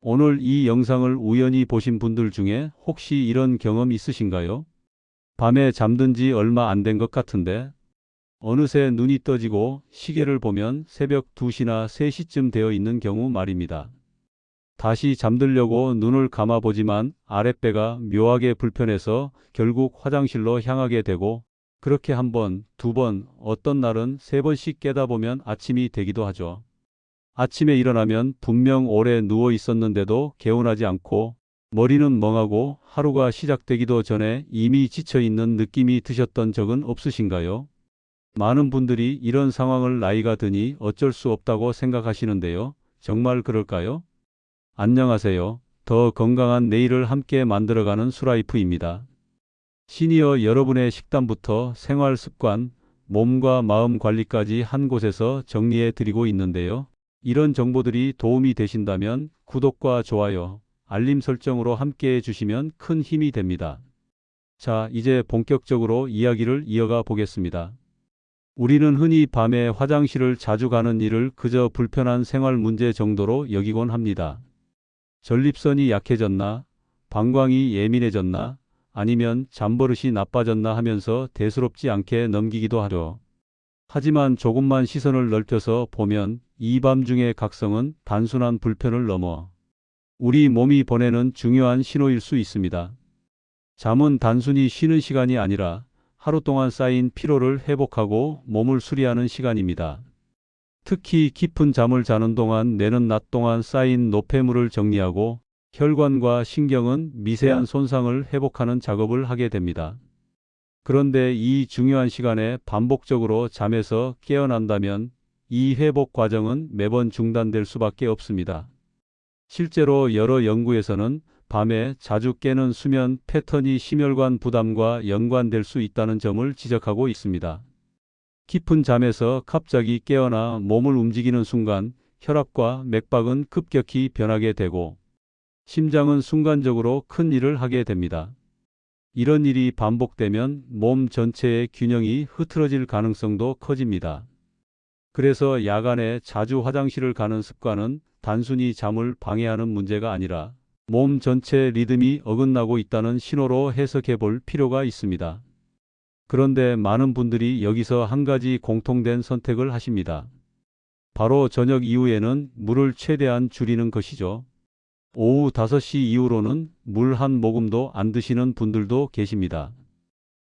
오늘 이 영상을 우연히 보신 분들 중에 혹시 이런 경험 있으신가요? 밤에 잠든 지 얼마 안 된 것 같은데 어느새 눈이 떠지고 시계를 보면 새벽 2시나 3시쯤 되어 있는 경우 말입니다. 다시 잠들려고 눈을 감아보지만 아랫배가 묘하게 불편해서 결국 화장실로 향하게 되고 그렇게 한 번, 두 번, 어떤 날은 3번씩 깨다 보면 아침이 되기도 하죠. 아침에 일어나면 분명 오래 누워 있었는데도 개운하지 않고 머리는 멍하고 하루가 시작되기도 전에 이미 지쳐 있는 느낌이 드셨던 적은 없으신가요? 많은 분들이 이런 상황을 나이가 드니 어쩔 수 없다고 생각하시는데요. 정말 그럴까요? 안녕하세요. 더 건강한 내일을 함께 만들어가는 수라이프입니다. 시니어 여러분의 식단부터 생활 습관, 몸과 마음 관리까지 한 곳에서 정리해 드리고 있는데요. 이런 정보들이 도움이 되신다면 구독과 좋아요, 알림 설정으로 함께 해주시면 큰 힘이 됩니다. 자, 이제 본격적으로 이야기를 이어가 보겠습니다. 우리는 흔히 밤에 화장실을 자주 가는 일을 그저 불편한 생활 문제 정도로 여기곤 합니다. 전립선이 약해졌나, 방광이 예민해졌나, 아니면 잠버릇이 나빠졌나 하면서 대수롭지 않게 넘기기도 하죠. 하지만 조금만 시선을 넓혀서 보면 이 밤중의 각성은 단순한 불편을 넘어 우리 몸이 보내는 중요한 신호일 수 있습니다. 잠은 단순히 쉬는 시간이 아니라 하루 동안 쌓인 피로를 회복하고 몸을 수리하는 시간입니다. 특히 깊은 잠을 자는 동안 뇌는 낮 동안 쌓인 노폐물을 정리하고 혈관과 신경은 미세한 손상을 회복하는 작업을 하게 됩니다. 그런데 이 중요한 시간에 반복적으로 잠에서 깨어난다면 이 회복 과정은 매번 중단될 수밖에 없습니다. 실제로 여러 연구에서는 밤에 자주 깨는 수면 패턴이 심혈관 부담과 연관될 수 있다는 점을 지적하고 있습니다. 깊은 잠에서 갑자기 깨어나 몸을 움직이는 순간 혈압과 맥박은 급격히 변하게 되고 심장은 순간적으로 큰 일을 하게 됩니다. 이런 일이 반복되면 몸 전체의 균형이 흐트러질 가능성도 커집니다. 그래서 야간에 자주 화장실을 가는 습관은 단순히 잠을 방해하는 문제가 아니라 몸 전체의 리듬이 어긋나고 있다는 신호로 해석해 볼 필요가 있습니다. 그런데 많은 분들이 여기서 한 가지 공통된 선택을 하십니다. 바로 저녁 이후에는 물을 최대한 줄이는 것이죠. 오후 5시 이후로는 물 한 모금도 안 드시는 분들도 계십니다.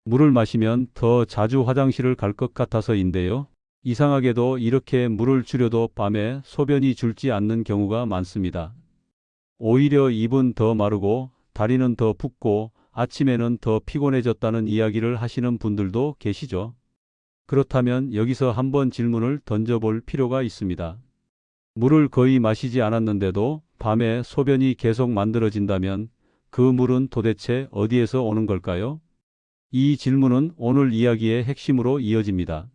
물을 마시면 더 자주 화장실을 갈 것 같아서인데요. 이상하게도 이렇게 물을 줄여도 밤에 소변이 줄지 않는 경우가 많습니다. 오히려 입은 더 마르고 다리는 더 붓고 아침에는 더 피곤해졌다는 이야기를 하시는 분들도 계시죠. 그렇다면 여기서 한번 질문을 던져볼 필요가 있습니다. 물을 거의 마시지 않았는데도 밤에 소변이 계속 만들어진다면 그 물은 도대체 어디에서 오는 걸까요? 이 질문은 오늘 이야기의 핵심으로 이어집니다.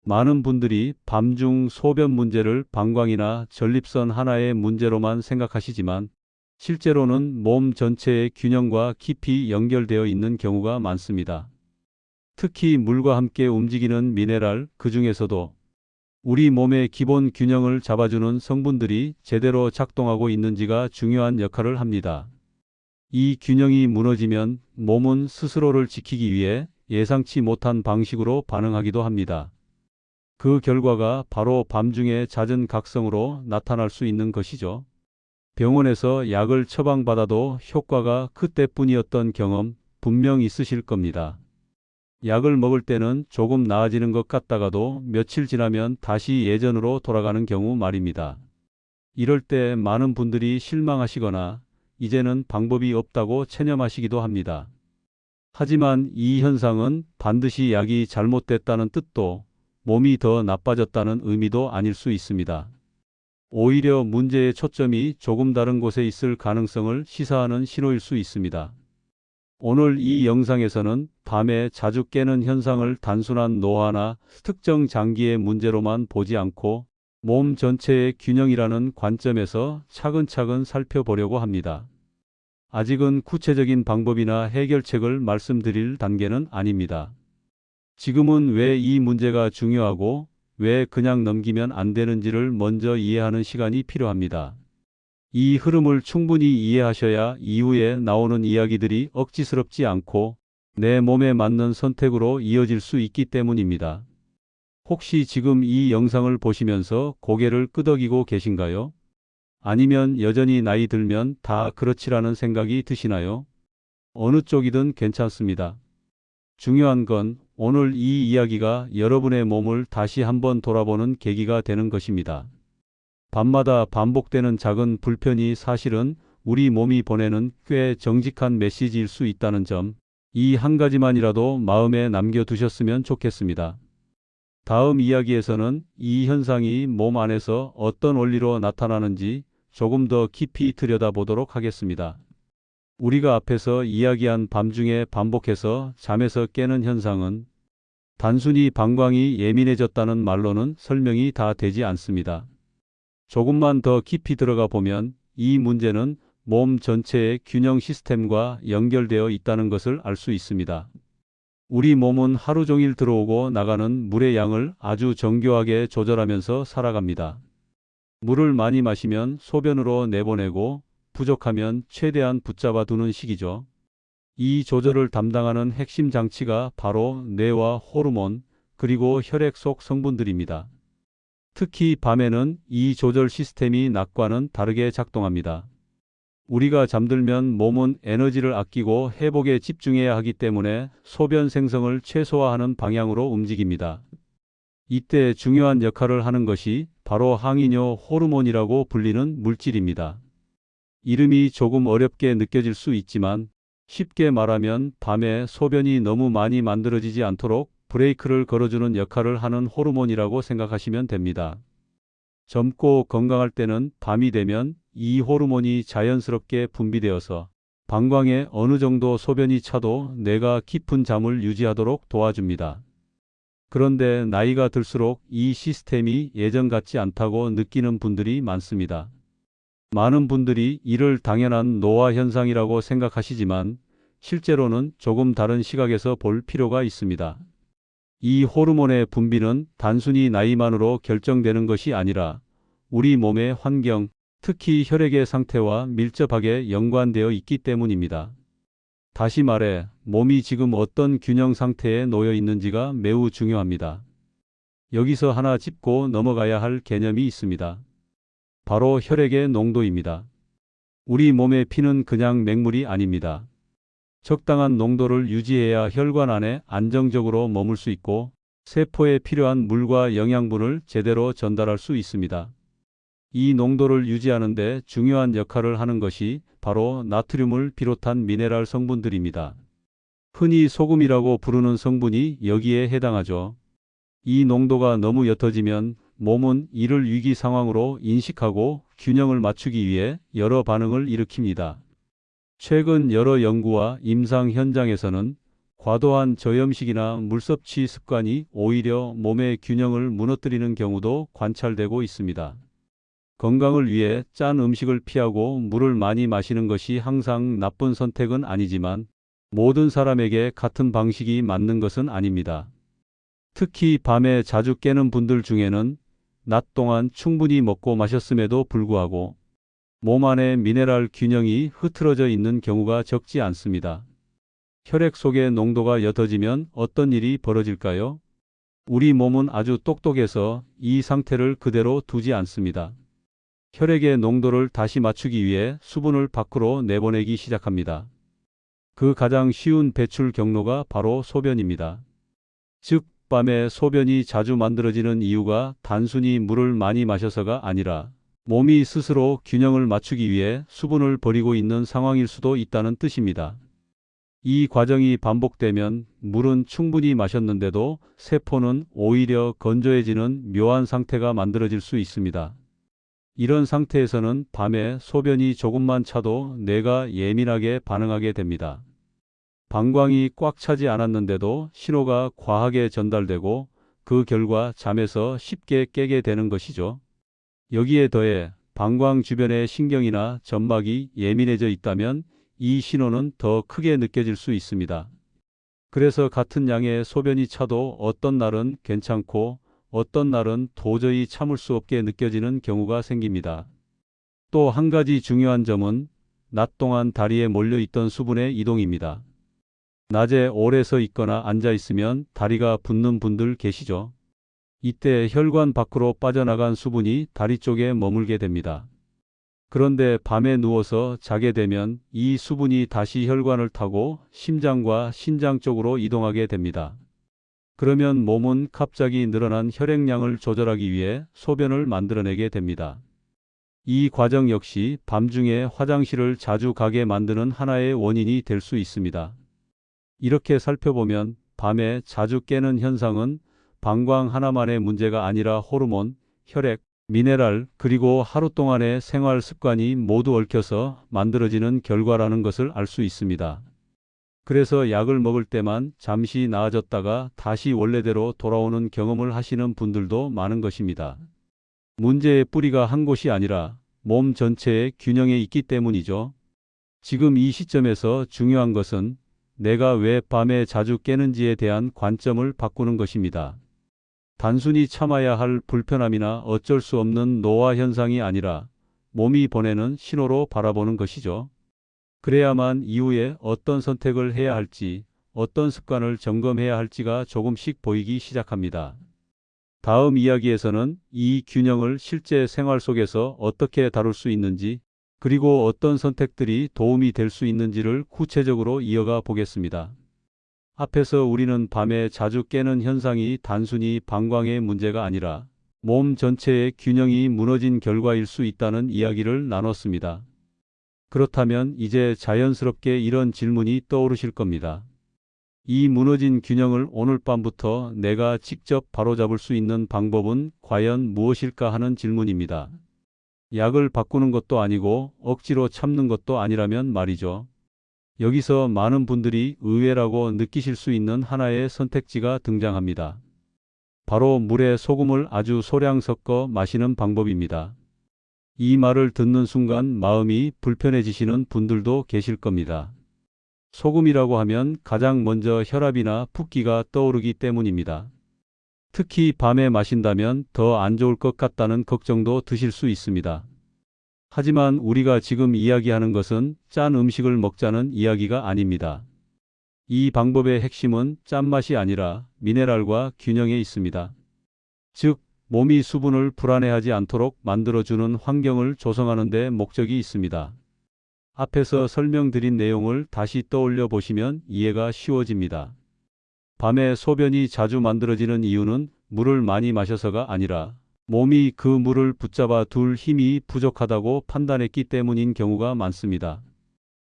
많은 분들이 밤중 소변 문제를 방광이나 전립선 하나의 문제로만 생각하시지만 실제로는 몸 전체의 균형과 깊이 연결되어 있는 경우가 많습니다. 특히 물과 함께 움직이는 미네랄, 그 중에서도 우리 몸의 기본 균형을 잡아주는 성분들이 제대로 작동하고 있는지가 중요한 역할을 합니다. 이 균형이 무너지면 몸은 스스로를 지키기 위해 예상치 못한 방식으로 반응하기도 합니다. 그 결과가 바로 밤중의 잦은 각성으로 나타날 수 있는 것이죠. 병원에서 약을 처방받아도 효과가 그때뿐이었던 경험 분명 있으실 겁니다. 약을 먹을 때는 조금 나아지는 것 같다가도 며칠 지나면 다시 예전으로 돌아가는 경우 말입니다. 이럴 때 많은 분들이 실망하시거나 이제는 방법이 없다고 체념하시기도 합니다. 하지만 이 현상은 반드시 약이 잘못됐다는 뜻도 몸이 더 나빠졌다는 의미도 아닐 수 있습니다. 오히려 문제의 초점이 조금 다른 곳에 있을 가능성을 시사하는 신호일 수 있습니다. 오늘 이 영상에서는 밤에 자주 깨는 현상을 단순한 노화나 특정 장기의 문제로만 보지 않고 몸 전체의 균형이라는 관점에서 차근차근 살펴보려고 합니다. 아직은 구체적인 방법이나 해결책을 말씀드릴 단계는 아닙니다. 지금은 왜 이 문제가 중요하고 왜 그냥 넘기면 안 되는지를 먼저 이해하는 시간이 필요합니다. 이 흐름을 충분히 이해하셔야 이후에 나오는 이야기들이 억지스럽지 않고 내 몸에 맞는 선택으로 이어질 수 있기 때문입니다. 혹시 지금 이 영상을 보시면서 고개를 끄덕이고 계신가요? 아니면 여전히 나이 들면 다 그렇지라는 생각이 드시나요? 어느 쪽이든 괜찮습니다. 중요한 건 오늘 이 이야기가 여러분의 몸을 다시 한번 돌아보는 계기가 되는 것입니다. 밤마다 반복되는 작은 불편이 사실은 우리 몸이 보내는 꽤 정직한 메시지일 수 있다는 점, 이 한 가지만이라도 마음에 남겨두셨으면 좋겠습니다. 다음 이야기에서는 이 현상이 몸 안에서 어떤 원리로 나타나는지 조금 더 깊이 들여다보도록 하겠습니다. 우리가 앞에서 이야기한 밤중에 반복해서 잠에서 깨는 현상은 단순히 방광이 예민해졌다는 말로는 설명이 다 되지 않습니다. 조금만 더 깊이 들어가 보면 이 문제는 몸 전체의 균형 시스템과 연결되어 있다는 것을 알 수 있습니다. 우리 몸은 하루 종일 들어오고 나가는 물의 양을 아주 정교하게 조절하면서 살아갑니다. 물을 많이 마시면 소변으로 내보내고 부족하면 최대한 붙잡아 두는 식이죠. 이 조절을 담당하는 핵심 장치가 바로 뇌와 호르몬, 그리고 혈액 속 성분들입니다. 특히 밤에는 이 조절 시스템이 낮과는 다르게 작동합니다. 우리가 잠들면 몸은 에너지를 아끼고 회복에 집중해야 하기 때문에 소변 생성을 최소화하는 방향으로 움직입니다. 이때 중요한 역할을 하는 것이 바로 항이뇨 호르몬이라고 불리는 물질입니다. 이름이 조금 어렵게 느껴질 수 있지만 쉽게 말하면 밤에 소변이 너무 많이 만들어지지 않도록 브레이크를 걸어주는 역할을 하는 호르몬이라고 생각하시면 됩니다. 젊고 건강할 때는 밤이 되면 이 호르몬이 자연스럽게 분비되어서 방광에 어느 정도 소변이 차도 뇌가 깊은 잠을 유지하도록 도와줍니다. 그런데 나이가 들수록 이 시스템이 예전 같지 않다고 느끼는 분들이 많습니다. 많은 분들이 이를 당연한 노화 현상이라고 생각하시지만 실제로는 조금 다른 시각에서 볼 필요가 있습니다. 이 호르몬의 분비는 단순히 나이만으로 결정되는 것이 아니라 우리 몸의 환경, 특히 혈액의 상태와 밀접하게 연관되어 있기 때문입니다. 다시 말해, 몸이 지금 어떤 균형 상태에 놓여 있는지가 매우 중요합니다. 여기서 하나 짚고 넘어가야 할 개념이 있습니다. 바로 혈액의 농도입니다. 우리 몸의 피는 그냥 맹물이 아닙니다. 적당한 농도를 유지해야 혈관 안에 안정적으로 머물 수 있고 세포에 필요한 물과 영양분을 제대로 전달할 수 있습니다. 이 농도를 유지하는 데 중요한 역할을 하는 것이 바로 나트륨을 비롯한 미네랄 성분들입니다. 흔히 소금이라고 부르는 성분이 여기에 해당하죠. 이 농도가 너무 옅어지면 몸은 이를 위기 상황으로 인식하고 균형을 맞추기 위해 여러 반응을 일으킵니다. 최근 여러 연구와 임상 현장에서는 과도한 저염식이나 물 섭취 습관이 오히려 몸의 균형을 무너뜨리는 경우도 관찰되고 있습니다. 건강을 위해 짠 음식을 피하고 물을 많이 마시는 것이 항상 나쁜 선택은 아니지만 모든 사람에게 같은 방식이 맞는 것은 아닙니다. 특히 밤에 자주 깨는 분들 중에는 낮 동안 충분히 먹고 마셨음에도 불구하고 몸 안의 미네랄 균형이 흐트러져 있는 경우가 적지 않습니다. 혈액 속의 농도가 옅어지면 어떤 일이 벌어질까요? 우리 몸은 아주 똑똑해서 이 상태를 그대로 두지 않습니다. 혈액의 농도를 다시 맞추기 위해 수분을 밖으로 내보내기 시작합니다. 그 가장 쉬운 배출 경로가 바로 소변입니다. 즉, 밤에 소변이 자주 만들어지는 이유가 단순히 물을 많이 마셔서가 아니라 몸이 스스로 균형을 맞추기 위해 수분을 버리고 있는 상황일 수도 있다는 뜻입니다. 이 과정이 반복되면 물은 충분히 마셨는데도 세포는 오히려 건조해지는 묘한 상태가 만들어질 수 있습니다. 이런 상태에서는 밤에 소변이 조금만 차도 뇌가 예민하게 반응하게 됩니다. 방광이 꽉 차지 않았는데도 신호가 과하게 전달되고 그 결과 잠에서 쉽게 깨게 되는 것이죠. 여기에 더해 방광 주변의 신경이나 점막이 예민해져 있다면 이 신호는 더 크게 느껴질 수 있습니다. 그래서 같은 양의 소변이 차도 어떤 날은 괜찮고 어떤 날은 도저히 참을 수 없게 느껴지는 경우가 생깁니다. 또 한 가지 중요한 점은 낮 동안 다리에 몰려 있던 수분의 이동입니다. 낮에 오래 서 있거나 앉아 있으면 다리가 붓는 분들 계시죠? 이때 혈관 밖으로 빠져나간 수분이 다리 쪽에 머물게 됩니다. 그런데 밤에 누워서 자게 되면 이 수분이 다시 혈관을 타고 심장과 신장 쪽으로 이동하게 됩니다. 그러면 몸은 갑자기 늘어난 혈액량을 조절하기 위해 소변을 만들어내게 됩니다. 이 과정 역시 밤중에 화장실을 자주 가게 만드는 하나의 원인이 될 수 있습니다. 이렇게 살펴보면 밤에 자주 깨는 현상은 방광 하나만의 문제가 아니라 호르몬, 혈액, 미네랄, 그리고 하루 동안의 생활 습관이 모두 얽혀서 만들어지는 결과라는 것을 알 수 있습니다. 그래서 약을 먹을 때만 잠시 나아졌다가 다시 원래대로 돌아오는 경험을 하시는 분들도 많은 것입니다. 문제의 뿌리가 한 곳이 아니라 몸 전체의 균형에 있기 때문이죠. 지금 이 시점에서 중요한 것은 내가 왜 밤에 자주 깨는지에 대한 관점을 바꾸는 것입니다. 단순히 참아야 할 불편함이나 어쩔 수 없는 노화 현상이 아니라 몸이 보내는 신호로 바라보는 것이죠. 그래야만 이후에 어떤 선택을 해야 할지, 어떤 습관을 점검해야 할지가 조금씩 보이기 시작합니다. 다음 이야기에서는 이 균형을 실제 생활 속에서 어떻게 다룰 수 있는지, 그리고 어떤 선택들이 도움이 될 수 있는지를 구체적으로 이어가 보겠습니다. 앞에서 우리는 밤에 자주 깨는 현상이 단순히 방광의 문제가 아니라 몸 전체의 균형이 무너진 결과일 수 있다는 이야기를 나눴습니다. 그렇다면 이제 자연스럽게 이런 질문이 떠오르실 겁니다. 이 무너진 균형을 오늘 밤부터 내가 직접 바로잡을 수 있는 방법은 과연 무엇일까 하는 질문입니다. 약을 바꾸는 것도 아니고 억지로 참는 것도 아니라면 말이죠. 여기서 많은 분들이 의외라고 느끼실 수 있는 하나의 선택지가 등장합니다. 바로 물에 소금을 아주 소량 섞어 마시는 방법입니다. 이 말을 듣는 순간 마음이 불편해지시는 분들도 계실 겁니다. 소금이라고 하면 가장 먼저 혈압이나 붓기가 떠오르기 때문입니다. 특히 밤에 마신다면 더 안 좋을 것 같다는 걱정도 드실 수 있습니다. 하지만 우리가 지금 이야기하는 것은 짠 음식을 먹자는 이야기가 아닙니다. 이 방법의 핵심은 짠맛이 아니라 미네랄과 균형에 있습니다. 즉, 몸이 수분을 불안해하지 않도록 만들어주는 환경을 조성하는 데 목적이 있습니다. 앞에서 설명드린 내용을 다시 떠올려 보시면 이해가 쉬워집니다. 밤에 소변이 자주 만들어지는 이유는 물을 많이 마셔서가 아니라 몸이 그 물을 붙잡아 둘 힘이 부족하다고 판단했기 때문인 경우가 많습니다.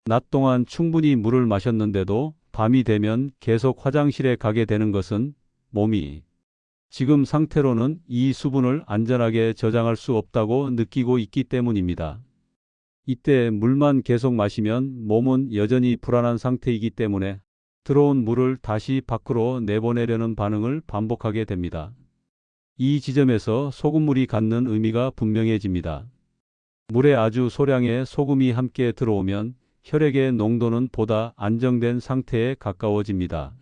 낮 동안 충분히 물을 마셨는데도 밤이 되면 계속 화장실에 가게 되는 것은 몸이 지금 상태로는 이 수분을 안전하게 저장할 수 없다고 느끼고 있기 때문입니다. 이때 물만 계속 마시면 몸은 여전히 불안한 상태이기 때문에 들어온 물을 다시 밖으로 내보내려는 반응을 반복하게 됩니다. 이 지점에서 소금물이 갖는 의미가 분명해집니다. 물에 아주 소량의 소금이 함께 들어오면 혈액의 농도는 보다 안정된 상태에 가까워집니다.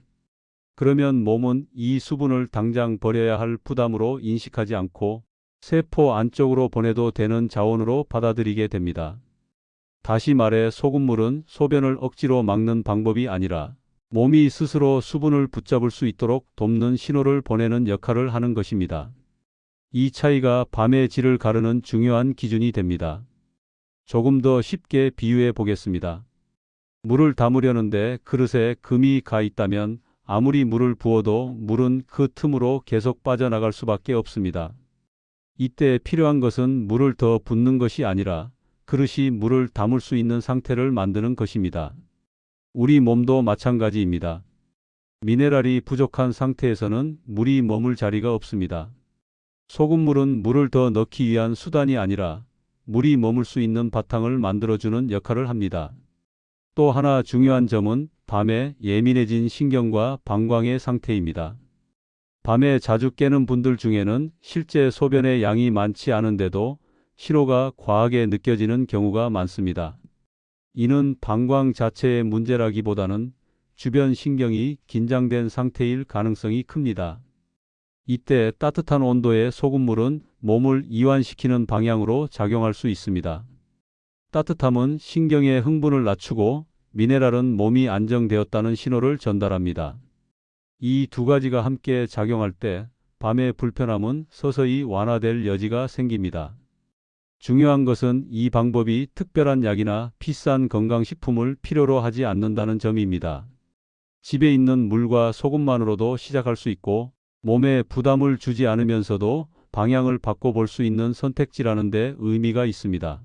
그러면 몸은 이 수분을 당장 버려야 할 부담으로 인식하지 않고 세포 안쪽으로 보내도 되는 자원으로 받아들이게 됩니다. 다시 말해 소금물은 소변을 억지로 막는 방법이 아니라 몸이 스스로 수분을 붙잡을 수 있도록 돕는 신호를 보내는 역할을 하는 것입니다. 이 차이가 밤의 질을 가르는 중요한 기준이 됩니다. 조금 더 쉽게 비유해 보겠습니다. 물을 담으려는데 그릇에 금이 가 있다면 아무리 물을 부어도 물은 그 틈으로 계속 빠져나갈 수밖에 없습니다. 이때 필요한 것은 물을 더 붓는 것이 아니라 그릇이 물을 담을 수 있는 상태를 만드는 것입니다. 우리 몸도 마찬가지입니다. 미네랄이 부족한 상태에서는 물이 머물 자리가 없습니다. 소금물은 물을 더 넣기 위한 수단이 아니라 물이 머물 수 있는 바탕을 만들어주는 역할을 합니다. 또 하나 중요한 점은 밤에 예민해진 신경과 방광의 상태입니다. 밤에 자주 깨는 분들 중에는 실제 소변의 양이 많지 않은데도 신호가 과하게 느껴지는 경우가 많습니다. 이는 방광 자체의 문제라기보다는 주변 신경이 긴장된 상태일 가능성이 큽니다. 이때 따뜻한 온도의 소금물은 몸을 이완시키는 방향으로 작용할 수 있습니다. 따뜻함은 신경의 흥분을 낮추고 미네랄은 몸이 안정되었다는 신호를 전달합니다. 이 두 가지가 함께 작용할 때 밤의 불편함은 서서히 완화될 여지가 생깁니다. 중요한 것은 이 방법이 특별한 약이나 비싼 건강식품을 필요로 하지 않는다는 점입니다. 집에 있는 물과 소금만으로도 시작할 수 있고 몸에 부담을 주지 않으면서도 방향을 바꿔볼 수 있는 선택지라는 데 의미가 있습니다.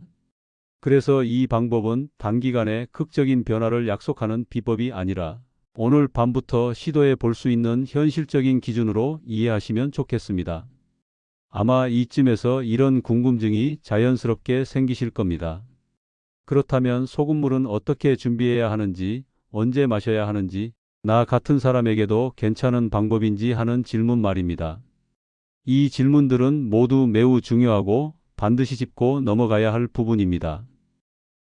그래서 이 방법은 단기간에 극적인 변화를 약속하는 비법이 아니라 오늘 밤부터 시도해 볼 수 있는 현실적인 기준으로 이해하시면 좋겠습니다. 아마 이쯤에서 이런 궁금증이 자연스럽게 생기실 겁니다. 그렇다면 소금물은 어떻게 준비해야 하는지, 언제 마셔야 하는지, 나 같은 사람에게도 괜찮은 방법인지 하는 질문 말입니다. 이 질문들은 모두 매우 중요하고 반드시 짚고 넘어가야 할 부분입니다.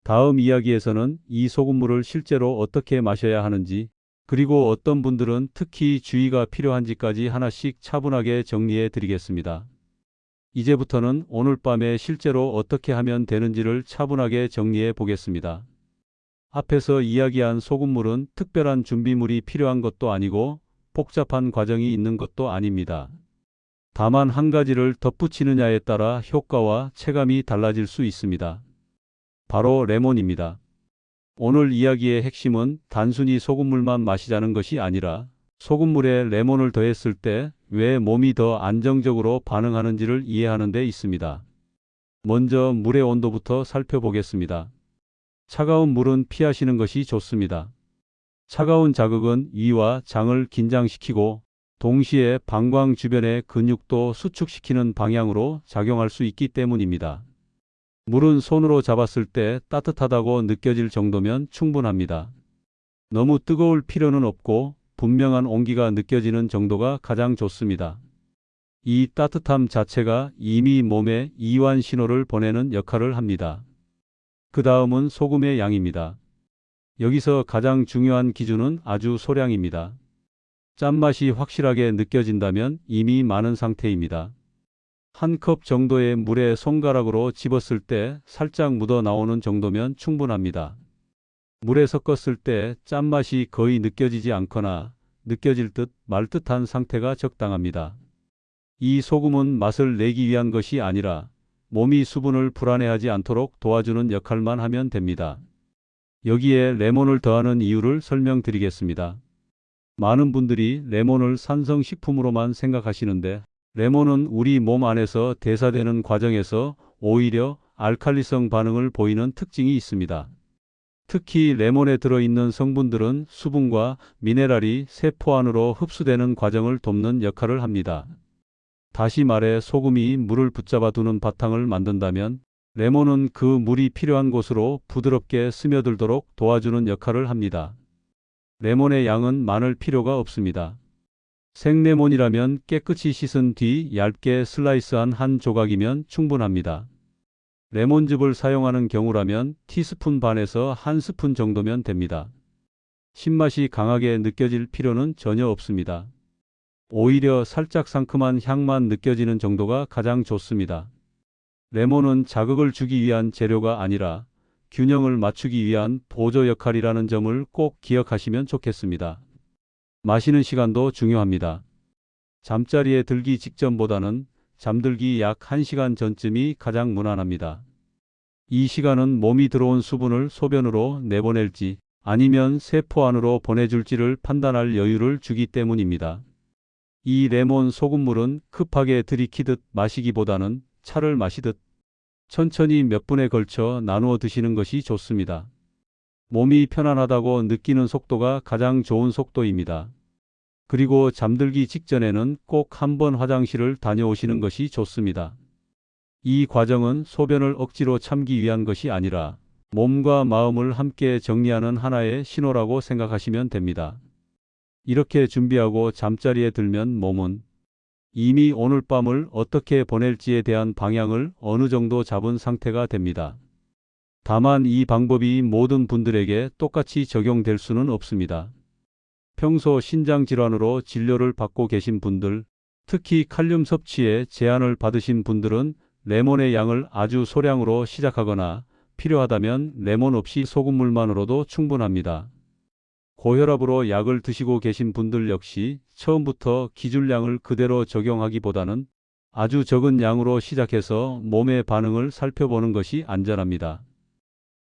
다음 이야기에서는 이 소금물을 실제로 어떻게 마셔야 하는지, 그리고 어떤 분들은 특히 주의가 필요한지까지 하나씩 차분하게 정리해 드리겠습니다. 이제부터는 오늘 밤에 실제로 어떻게 하면 되는지를 차분하게 정리해 보겠습니다. 앞에서 이야기한 소금물은 특별한 준비물이 필요한 것도 아니고 복잡한 과정이 있는 것도 아닙니다. 다만 한 가지를 덧붙이느냐에 따라 효과와 체감이 달라질 수 있습니다. 바로 레몬입니다. 오늘 이야기의 핵심은 단순히 소금물만 마시자는 것이 아니라 소금물에 레몬을 더했을 때 왜 몸이 더 안정적으로 반응하는지를 이해하는 데 있습니다. 먼저 물의 온도부터 살펴보겠습니다. 차가운 물은 피하시는 것이 좋습니다. 차가운 자극은 위와 장을 긴장시키고 동시에 방광 주변의 근육도 수축시키는 방향으로 작용할 수 있기 때문입니다. 물은 손으로 잡았을 때 따뜻하다고 느껴질 정도면 충분합니다. 너무 뜨거울 필요는 없고 분명한 온기가 느껴지는 정도가 가장 좋습니다. 이 따뜻함 자체가 이미 몸에 이완 신호를 보내는 역할을 합니다. 그 다음은 소금의 양입니다. 여기서 가장 중요한 기준은 아주 소량입니다. 짠맛이 확실하게 느껴진다면 이미 많은 상태입니다. 한 컵 정도의 물에 손가락으로 집었을 때 살짝 묻어 나오는 정도면 충분합니다. 물에 섞었을 때 짠맛이 거의 느껴지지 않거나 느껴질 듯 말 듯한 상태가 적당합니다. 이 소금은 맛을 내기 위한 것이 아니라 몸이 수분을 불안해하지 않도록 도와주는 역할만 하면 됩니다. 여기에 레몬을 더하는 이유를 설명드리겠습니다. 많은 분들이 레몬을 산성식품으로만 생각하시는데 레몬은 우리 몸 안에서 대사되는 과정에서 오히려 알칼리성 반응을 보이는 특징이 있습니다. 특히 레몬에 들어있는 성분들은 수분과 미네랄이 세포 안으로 흡수되는 과정을 돕는 역할을 합니다. 다시 말해 소금이 물을 붙잡아 두는 바탕을 만든다면 레몬은 그 물이 필요한 곳으로 부드럽게 스며들도록 도와주는 역할을 합니다. 레몬의 양은 많을 필요가 없습니다. 생레몬이라면 깨끗이 씻은 뒤 얇게 슬라이스한 한 조각이면 충분합니다. 레몬즙을 사용하는 경우라면 티스푼 반에서 한 스푼 정도면 됩니다. 신맛이 강하게 느껴질 필요는 전혀 없습니다. 오히려 살짝 상큼한 향만 느껴지는 정도가 가장 좋습니다. 레몬은 자극을 주기 위한 재료가 아니라 균형을 맞추기 위한 보조 역할이라는 점을 꼭 기억하시면 좋겠습니다. 마시는 시간도 중요합니다. 잠자리에 들기 직전보다는 잠들기 약 1시간 전쯤이 가장 무난합니다. 이 시간은 몸이 들어온 수분을 소변으로 내보낼지 아니면 세포 안으로 보내줄지를 판단할 여유를 주기 때문입니다. 이 레몬 소금물은 급하게 들이키듯 마시기보다는 차를 마시듯 천천히 몇 분에 걸쳐 나누어 드시는 것이 좋습니다. 몸이 편안하다고 느끼는 속도가 가장 좋은 속도입니다. 그리고 잠들기 직전에는 꼭 한번 화장실을 다녀오시는 것이 좋습니다. 이 과정은 소변을 억지로 참기 위한 것이 아니라 몸과 마음을 함께 정리하는 하나의 신호라고 생각하시면 됩니다. 이렇게 준비하고 잠자리에 들면 몸은 이미 오늘 밤을 어떻게 보낼지에 대한 방향을 어느 정도 잡은 상태가 됩니다. 다만 이 방법이 모든 분들에게 똑같이 적용될 수는 없습니다. 평소 신장질환으로 진료를 받고 계신 분들, 특히 칼륨 섭취에 제한을 받으신 분들은 레몬의 양을 아주 소량으로 시작하거나 필요하다면 레몬 없이 소금물만으로도 충분합니다. 고혈압으로 약을 드시고 계신 분들 역시 처음부터 기준량을 그대로 적용하기보다는 아주 적은 양으로 시작해서 몸의 반응을 살펴보는 것이 안전합니다.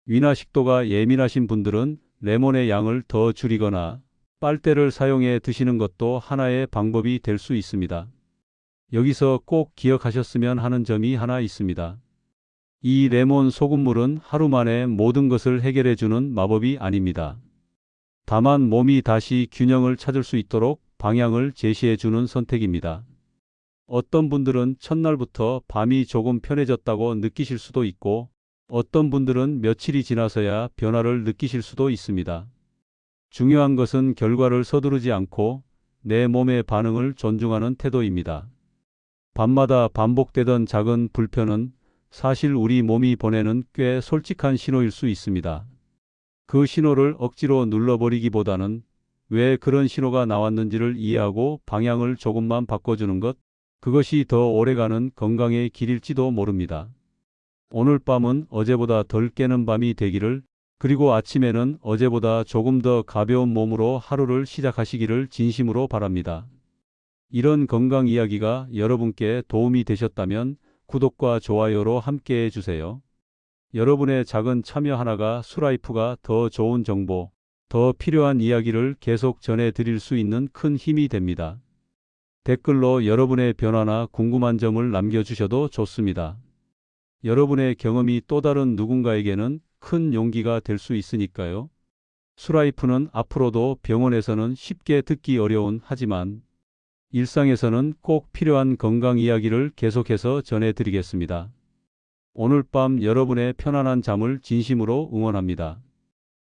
위나 식도가 예민하신 분들은 레몬의 양을 더 줄이거나 빨대를 사용해 드시는 것도 하나의 방법이 될 수 있습니다. 여기서 꼭 기억하셨으면 하는 점이 하나 있습니다. 이 레몬 소금물은 하루 만에 모든 것을 해결해 주는 마법이 아닙니다. 다만 몸이 다시 균형을 찾을 수 있도록 방향을 제시해 주는 선택입니다. 어떤 분들은 첫날부터 밤이 조금 편해졌다고 느끼실 수도 있고 어떤 분들은 며칠이 지나서야 변화를 느끼실 수도 있습니다. 중요한 것은 결과를 서두르지 않고 내 몸의 반응을 존중하는 태도입니다. 밤마다 반복되던 작은 불편은 사실 우리 몸이 보내는 꽤 솔직한 신호일 수 있습니다. 그 신호를 억지로 눌러버리기보다는 왜 그런 신호가 나왔는지를 이해하고 방향을 조금만 바꿔주는 것, 그것이 더 오래가는 건강의 길일지도 모릅니다. 오늘 밤은 어제보다 덜 깨는 밤이 되기를, 그리고 아침에는 어제보다 조금 더 가벼운 몸으로 하루를 시작하시기를 진심으로 바랍니다. 이런 건강 이야기가 여러분께 도움이 되셨다면 구독과 좋아요로 함께해 주세요. 여러분의 작은 참여 하나가 수라이프가 더 좋은 정보, 더 필요한 이야기를 계속 전해드릴 수 있는 큰 힘이 됩니다. 댓글로 여러분의 변화나 궁금한 점을 남겨주셔도 좋습니다. 여러분의 경험이 또 다른 누군가에게는 큰 용기가 될 수 있으니까요. 수라이프는 앞으로도 병원에서는 쉽게 듣기 어려운 하지만 일상에서는 꼭 필요한 건강 이야기를 계속해서 전해드리겠습니다. 오늘 밤 여러분의 편안한 잠을 진심으로 응원합니다.